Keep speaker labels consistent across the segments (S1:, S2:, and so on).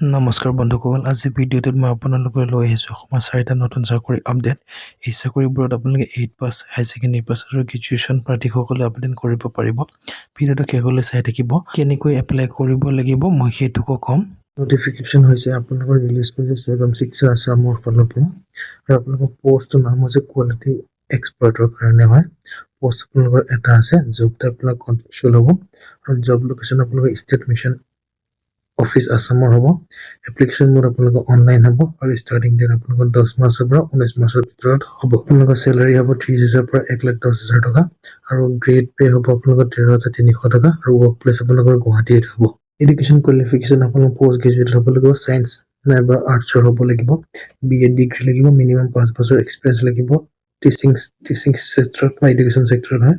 S1: নমস্কাৰ বন্ধুসকল, আজি ভিডিঅ'টোত মই আপোনালোকৰ লৈ আহিছোঁ অসমৰ 4টা নতুন চাকৰি আপডেট। এই চাকৰিবোৰত আপোনালোকে 8 পাছ, হাই ছেকেণ্ডেৰী পাছ আৰু গ্ৰেজুৱেশ্যন প্ৰাৰ্থীসকলে আবেদন কৰিব পাৰিব। ভিডিঅ'টো শেষলৈ চাই থাকিব। কেনেকৈ এপ্লাই কৰিব লাগিব মই সেইটোকো ক'ম। নটিফিকেশ্যন হৈছে আপোনালোকৰ ৰিলিজ কৰিছে চেকম 6 আছামৰ ফালৰ পৰা, আৰু আপোনালোকৰ পষ্টৰ নাম হৈছে কোৱালিটি এক্সপাৰ্টৰ কাৰণে হয়। পষ্ট আপোনালোকৰ এটা আছে, জবটো আপোনালোকৰ কণ্টেক্সুৱেল হ'ব, আৰু জব লোকেশ্যন আপোনালোকৰ ষ্টেট মিছন অফিচ আসামৰ হ'ব। এপ্লিকেশ্যন মোড আপোনালোকৰ অনলাইন হ'ব, আৰু ষ্টাৰ্টিং ডেট আপোনালোকৰ 10 মাৰ্চৰ পৰা 19 মাৰ্চৰ ভিতৰত হ'ব। আপোনালোকৰ চেলাৰী হ'ব 30,000 পৰা 1,10,000 টকা, আৰু গ্ৰেড পে হ'ব আপোনালোকৰ 13,300 টকা, আৰু ৱৰ্ক প্লেচ আপোনালোকৰ গুৱাহাটীত হ'ব। এডুকেশ্যন কোৱালিফিকেশ্যন আপোনালোকৰ পষ্ট গ্ৰেজুৱেট হ'ব লাগিব, চায়েন্স নাইবা আৰ্টছৰ হ'ব লাগিব, BA ডিগ্ৰী লাগিব, মিনিমাম 5 বছৰ এক্সপিৰিয়েঞ্চ লাগিব, টিচিং ক্ষেত্ৰত বা এডুকেশ্যন ক্ষেত্ৰত হয়।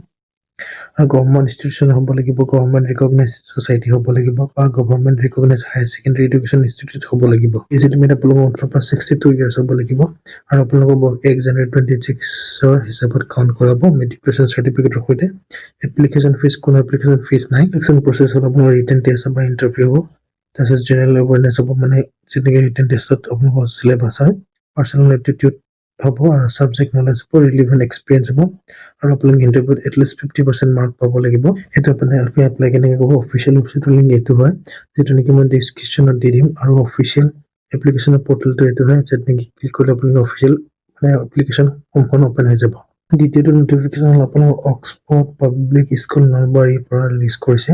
S1: আৰু গভৰ্ণমেণ্ট ইনষ্টিটিউশ্যন হ'ব লাগিব, গভৰ্ণমেণ্ট ৰিকগনাইজ ছ'চাইটি হ'ব লাগিব, বা government recognise higher secondary education institute হ'ব লাগিব। এজ লিমিট আপোনালোকৰ 18 পৰা 62 ইয়াৰ্ছ হ'ব লাগিব, আৰু আপোনালোকৰ 1 জানুৱাৰী 2026 হিচাপত কাউণ্ট কৰাব মেট্ৰিকুলেশ্যন চাৰ্টিফিকেটৰ সৈতে। এপ্লিকেশ্যন ফিজ, কোনো এপ্লিকেশ্যন ফিজ নাই। এক্সাম প্ৰচেছ হ'ল আপোনাৰ ৰিটেন টেষ্ট বা ইণ্টাৰভিউ হ'ব, তাৰপিছত জেনেৰেল এৱাৰনেছ হ'ব, মানে যেনেকৈ ৰিটেন টেষ্টত আপোনালোকৰ চিলেবাছ হয়, পাৰ্চনেল এপ্টিটিউড হ'ব, আৰু ছাবজেক্ট নলেজ হ'ব, ৰিলিভেণ্ট এক্সপিৰিয়েঞ্চ হ'ব, আৰু আপোনালোকে ইণ্টাৰভিউত এটলিষ্ট 50% মাৰ্ক পাব লাগিব। সেইটো আপোনালোকে এপ্লাই কেনেকৈ কৰিব, অফিচিয়েল ৱেবছাইটৰ লিংক এইটো হয়, যিটো নেকি মই ডিছক্ৰিপশ্যনত দি দিম, আৰু অফিচিয়েল এপ্লিকেশ্যনৰ পৰ্টেলটো এইটো হয়, য'ত নেকি ক্লিক কৰিলে আপোনালোকে অফিচিয়েল এপ্লিকেশ্যন ফৰ্মখন অ'পেন হৈ যাব। দ্বিতীয়টো নটিফিকেশ্যন হ'ল আপোনালোকৰ অক্সফৰ্ড পাব্লিক স্কুল নলবাৰীৰ পৰা ৰিলিজ কৰিছে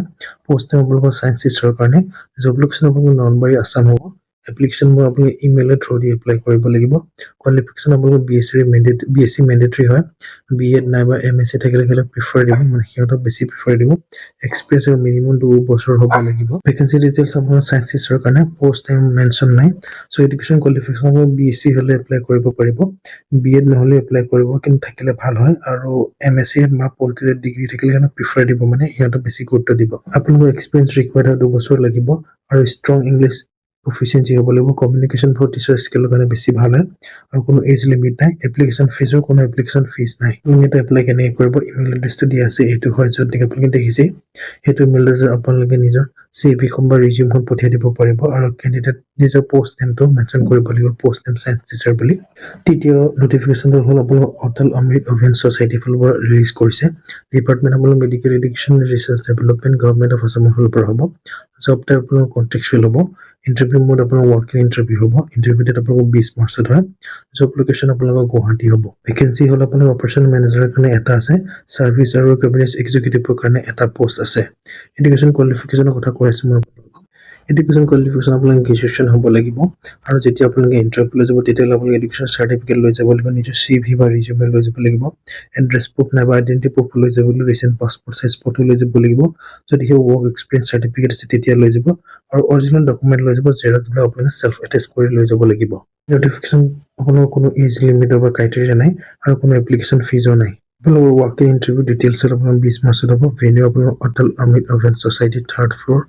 S1: পষ্ট আপোনালোকৰ চায়েন্স টিচাৰৰ কাৰণে। জব লোকেশ্যন আপোনালোকৰ নলবাৰী আছাম হ'ব। এপ্লিকেশ্যন মোৰ আপোনালোকে ইমেইলৰ থ্ৰু দি এপ্লাই কৰিব লাগিব। কোৱালিফিকেশ্যন আপোনালোকৰ BSc মেণ্ডেটৰী হয়, BEd নাইবা MSc থাকিলে প্ৰিফাৰ দিব, মানে সিহঁতক বেছি প্ৰিফাৰ দিব। এক্সপিৰিয়েঞ্চ মিনিমাম 2 বছৰ হ'ব লাগিব। ভেকেঞ্চি ডিটেইলছ আপোনাৰ চায়েন্স টিচাৰৰ কাৰণে পষ্ট টাইম মেনশ্যন নাই। চ' এডুকেশ্যন কোৱালিফিকেশ্যন আপোনাৰ BSc হ'লে এপ্লাই কৰিব পাৰিব, BEd নহ'লে এপ্লাই কৰিব, কিন্তু থাকিলে ভাল হয়, আৰু MSc বা পলিটিকেল ডিগ্ৰী থাকিলে প্ৰিফাৰ দিব, মানে সিহঁতক বেছি গুৰুত্ব দিব। আপোনালোকৰ এক্সপিৰিয়েঞ্চ ৰিকুৱাৰ্ড হয় 2 বছৰ লাগিব, আৰু ষ্ট্ৰং ইংলিছ প্ৰফিচিয়েঞ্চি হ'ব লাগিব। কমিউনিকেশ্যন ফৰ টিচাৰ স্কিলৰ কাৰণে বেছি ভাল হয়, আৰু কোনো এজ লিমিট নাই। এপ্লিকেশ্যন ফিজৰ কোনো এপ্লিকেশ্যন ফিজ নাই। আপোনালোকে এপ্লাই কেনেকৈ কৰিব, ইমেইল এড্ৰেছটো দিয়া আছে, এইটো হয়, য'ত নেকি আপোনালোকে দেখিছে, সেইটো ইমেইল এড্ৰেছত আপোনালোকে নিজৰ CV বা ৰিজিউমখন পঠিয়াই দিব পাৰিব, আৰু কেণ্ডিডেট নিজৰ পষ্ট নেমটো মেনশ্যন কৰিব লাগিব, পষ্ট নেম চায়েন্স টিচাৰ বুলি। তৃতীয় নটিফিকেশ্যনটো হ'ল আপোনালোকৰ অটল অমৃত অভিযান ছ'চাইটিৰ ফালৰ পৰা ৰিলিজ কৰিছে। ডিপাৰ্টমেণ্ট আপোনালোকৰ medical education research development government of আছামৰ ফালৰ পৰা হ'ব। জব টাইপ আপোনালোকৰ কণ্টেক্সুৱেল হ'ব। ইণ্টাৰভিউ মোড আপোনাৰ ৱাক-ইন ইণ্টাৰভিউ হ'ব। ইণ্টাৰভিউ ডেট আপোনালোকৰ 20 মাৰ্চত হয়। জব লোকেশ্যন আপোনালোকৰ গুৱাহাটী হ'ব। ভেকেঞ্চি হ'ল আপোনালোকৰ অপাৰেশ্যন মেনেজাৰৰ কাৰণে এটা আছে, ছাৰ্ভিচ আৰু কেবিনেট এক্সিকিউটিভৰ কাৰণে এটা পষ্ট আছে। এডুকেশ্যন কোৱালিফিকেশ্যনৰ কথা কৈ আছোঁ মই আপোনালোকক। এডুকেশ্যন কোৱালিফিকেশ্যন আপোনালোকে গ্ৰেজুৱেশ্যন হ'ব লাগিব, আৰু যেতিয়া আপোনালোকে ইণ্টাৰভিউলৈ যাব তেতিয়াহ'লে আপোনালোকে এডুকেশ্যন চাৰ্টিফিকেট লৈ যাব লাগিব, নিজৰ CV বা ৰিজিউমে লৈ যাব লাগিব, এড্ৰেছ প্ৰুফ নাইবা আইডেণ্টি প্ৰুফ লৈ যাব লাগিব, ৰিচেণ্ট পাছপৰ্ট চাইজ ফটো লৈ যাব লাগিব, যদি সেই ৱৰ্ক এক্সপিৰিয়েঞ্চ চাৰ্টিফিকেট আছে তেতিয়া লৈ যাব, আৰু অৰিজিনেল ডকুমেণ্ট লৈ যাব, জেৰক্স বিলাক আপোনালোকে চেল্ফ এটেষ্ট কৰি লৈ যাব লাগিব। নটিফিকেশ্যন আপোনালোকৰ কোনো এজ লিমিটৰ বা ক্ৰাইটেৰিয়া নাই, আৰু কোনো এপ্লিকেশ্যন ফিজো নাই। আপোনালোকৰ ৱাক-ইন ইণ্টাৰভিউ ডিটেইলছত আপোনাৰ 20 মাৰ্চত হ'ব। ভেন্যু আপোনাৰ Atal Amrit Abhiyan society 3rd floor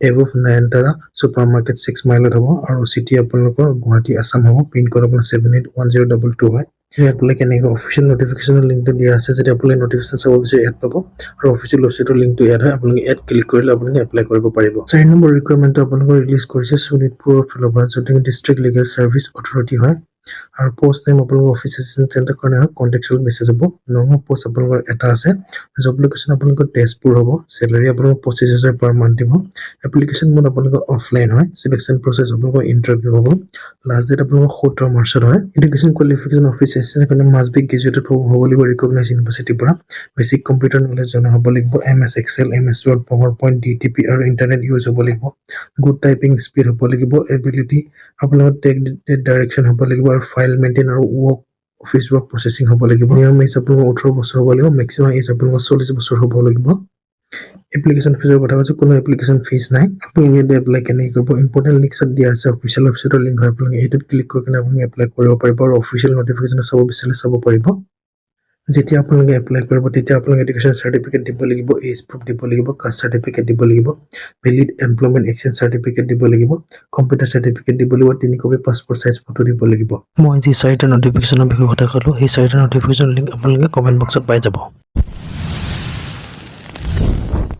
S1: above Nayantara super market 6 মাইলত হ'ব, আৰু চিটি আপোনালোকৰ গুৱাহাটী আছাম হ'ব। পিনক'ড আপোনাৰ 781022 হয়। আপোনালোকে কেনেকৈ অফিচিয়েল নটিফিকেশ্যনৰ লিংকটো দিয়া আছে, যদি আপোনালোকে নটিফিকেশ্যন চাব বিচাৰে এড পাব, আৰু অফিচিয়েল ৱেবছাইটৰ লিংকটো ইয়াত হয়, আপোনালোকে এড ক্লিক কৰিলে আপোনালোকে এপ্লাই কৰিব পাৰিব। 4 নম্বৰ ৰিকুৱাৰমেণ্টটো আপোনালোকৰ ৰিলিজ কৰিছে শোণিতপুৰৰ ফালৰ পৰা, য'ত ডিষ্ট্ৰিক্ট লিগেল ছাৰ্ভিচ অথৰিটি হয়, আৰু পষ্ট নেম আপোনালোকৰ অফিচ এছিষ্টেণ্ট চেণ্টাৰ কাৰণে হয়, কণ্টেক্সুৱেল মেছেজ হ'ব। 9 পষ্ট আপোনালোকৰ এটা আছে। জব লোকেশ্যন আপোনালোকৰ তেজপুৰ হ'ব। চেলাৰী আপোনালোকৰ 25,000 পাৰ মান্থ দিব। এপ্লিকেশ্যন মোড আপোনালোকৰ অফলাইন হয়। চিলেকশ্যন প্ৰচেছ আপোনালোকৰ ইণ্টাৰভিউ হ'ব। লাষ্ট ডেট আপোনালোকৰ 17 মাৰ্চত হয়। এডুকেশ্যন কোৱালিফিকেশ্যন অফিচ এছিষ্টেণ্ট কাৰণে মাষ্ট বি গ্ৰেজুৱেটেড হ'ব লাগিব ৰিকগনাইজ ইউনিভাৰ্চিটিৰ পৰা। বেছিক কম্পিউটাৰ নলেজ জনা হ'ব লাগিব। MS Excel, MS Word, PowerPoint, DTP আৰু ইণ্টাৰনেট ইউজ হ'ব লাগিব। গুড টাইপিং স্পীড হ'ব লাগিব। এবিলিটি আপোনালোকৰ টেক ডাইৰেকশ্যন হ'ব লাগিব, আৰু ফাইল মেইনটেইন আৰু অফিচ ৱৰ্ক প্ৰচেছিং হ'ব লাগিব। মিনিমাম এজ আপোনালোকৰ 18 বছৰ হ'ব লাগিব। মেক্সিমাম এজ আপোনালোকৰ 40 বছৰ হ'ব লাগিব। এপ্লিকেশ্যন ফিজৰ কথা কৈছোঁ, কোনো এপ্লিকেশ্যন ফিজ নাই। আপোনালোকে এপ্লাই কেনেকৈ কৰিব, ইম্পৰ্টেণ্ট লিংকছত দিয়া আছে, অফিচিয়েল ৱেবছাইটৰ লিংক হয়, আপোনালোকে এইটোত ক্লিক কৰি কিনে আপোনালোকে এপ্লাই কৰিব পাৰিব, আৰু অফিচিয়েল নটিফিকেশ্যন চাব বিচাৰিলে চাব পাৰিব। যেতিয়া আপোনালোকে এপ্লাই কৰিব তেতিয়া আপোনালোকে এডুকেশ্যন চাৰ্টিফিকেট দিব লাগিব, এজ প্ৰুফ দিব লাগিব, কাষ্ট চাৰ্টিফিকেট দিব লাগিব, ভেলিড এমপ্লয়মেণ্ট এক্সচেঞ্জ চাৰ্টিফিকেট দিব লাগিব, কম্পিউটাৰ চাৰ্টিফিকেট দিব লাগিব, 3 কপি পাছপৰ্ট চাইজ ফটো দিব লাগিব। মই যি 4টা নটিফিকেশ্যনৰ বিষয়ে কথা ক'লোঁ, সেই 4টা নটিফিকেশ্যনৰ লিংক আপোনালোকে কমেণ্ট বক্সত পাই যাব।